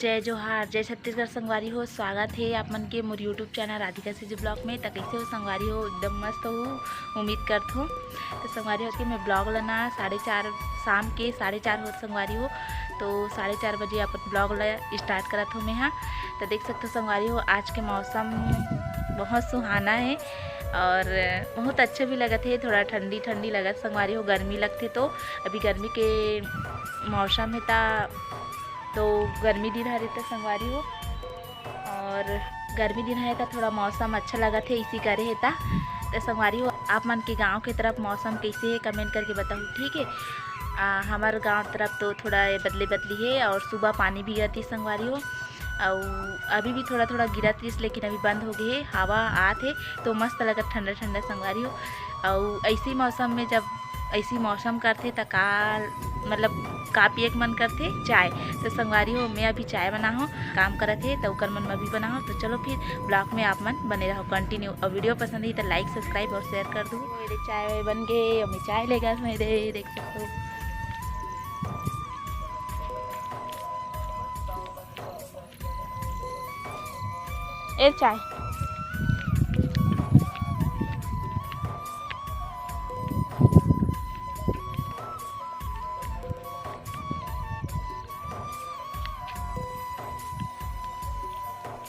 जय जोहार, जय छत्तीसगढ़ संगवारी हो। स्वागत है आप मन के मोर यूट्यूब चैनल राधिका सिजी ब्लॉग में। तो कैसे हो संगवारी हो? एकदम मस्त हो, उम्मीद करत हो। तो संगवारी हो कि मैं ब्लॉग लेना 4:30 शाम के 4:30 हो संगवारी हो। तो 4:30 बजे अपन ब्लॉग ला स्टार्ट करत हो मैं यहाँ। तो देख सकते हो संगवारी हो, आज के मौसम बहुत सुहाना है और बहुत अच्छा भी लगत है। थोड़ा ठंडी ठंडी लगत संगवारी हो, गर्मी लगते तो अभी गर्मी के मौसम है तो गर्मी दिन हरे तो संगवारी हो, और गर्मी दिन है तो थोड़ा मौसम अच्छा लगत है इसी करे है तो संगवारी हो। आप मन के गांव के तरफ मौसम कैसे है कमेंट करके बताओ, ठीक है। हमारे गांव तरफ तो थोड़ा बदली बदली है और सुबह पानी भी गिरती संगवारी हो, और अभी भी थोड़ा थोड़ा गिरत रही, लेकिन अभी बंद हो गई है। हवा आते तो मस्त लगत ठंडा ठंडा संगवारी हो। और ऐसी मौसम में जब ऐसी मौसम करते तो मतलब का पिए के मन करते चाय। तो संगवारी हो मैं अभी चाय बना हो, काम करत है तो ओकर मन में अभी बनाओ। तो चलो फिर ब्लॉग में आप मन बने रहो कंटिन्यू। और वीडियो पसंद ही तो लाइक सब्सक्राइब और शेयर कर दो। मेरे चाय बन गए और मैं चाय लेगा मेरे, देख सकते हो। ए चाय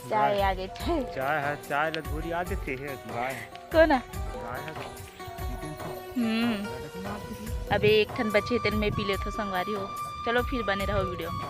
चाय आगे चाय है, चाय लधूरी आ देते है गाय कौन है? गाय है। अभी एक ठन बचे तेन में पी ले तो संगवारी हो। चलो फिर बने रहो वीडियो में।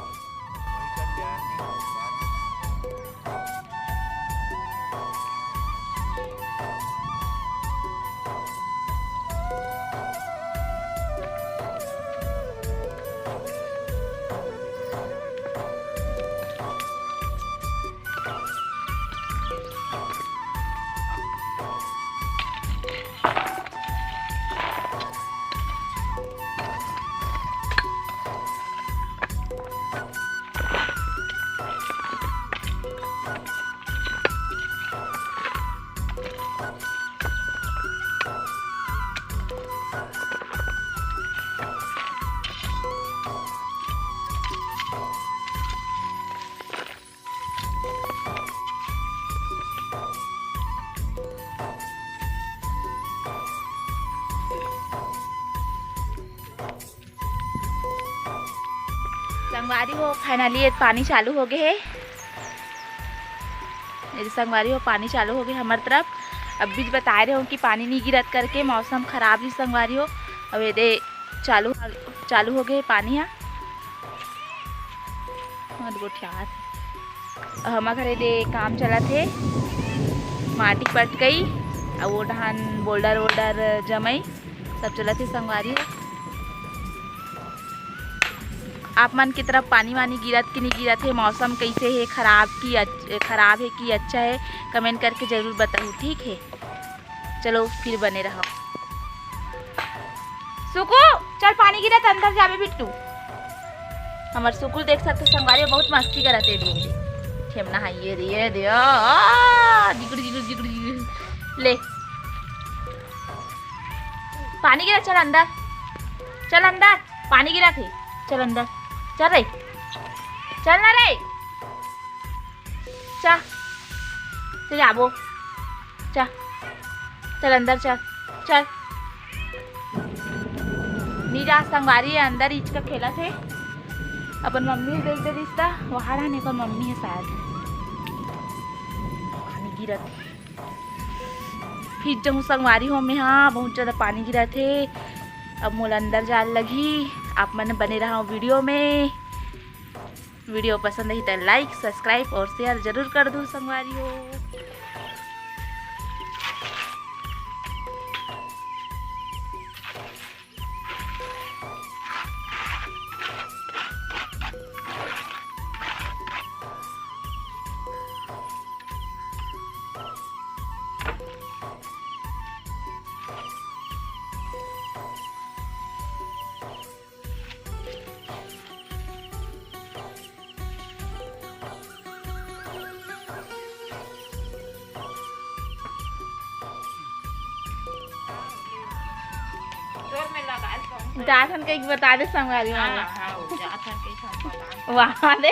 संगवारी हो फाइनली पानी चालू हो गए है। मेरी संगवारी हो पानी चालू हो गए हमारी तरफ। अब बीच बता रहे हो कि पानी नहीं गिरत करके मौसम खराब ही संगवारी हो। अब ये चालू हो गए पानी यहाँ हमारे घरे दे काम चला थे, माटी पट गई और वो धान बोल्डर जमई सब चला थे संगवारी हो। आप मन की तरफ पानी वानी गिरत कि नहीं गिरत है, मौसम कैसे है, खराब है कि अच्छा है, कमेंट करके ज़रूर बताओ, ठीक है। चलो फिर बने रहो। सुकू चल पानी गिरत अंदर जावे बिट्टू। हमारे सुकू देख सकते संगवारी बहुत मस्ती करत है। ठेमना हाइए रे दिया ले पानी गिरा, चल अंदर पानी गिरा थे, चल अंदर चल रे, चल ना रे, चल जाबो, चल अंदर चल नीरा संगवारी है अंदर इच का खेला थे। अपन मम्मी देख दे रिश्ता वहाँ रहने का मम्मी है शायद। पानी गिरा थे फिर जब संगवारी हो में, हाँ बहुत ज़्यादा पानी गिरा थे। अब मोल अंदर जाल लगी। आप मन बने रहो वीडियो में। वीडियो पसंद है तो लाइक सब्सक्राइब और शेयर जरूर कर दो संगवारी हो। जाठन के बता दे संगवारी वहाँ दे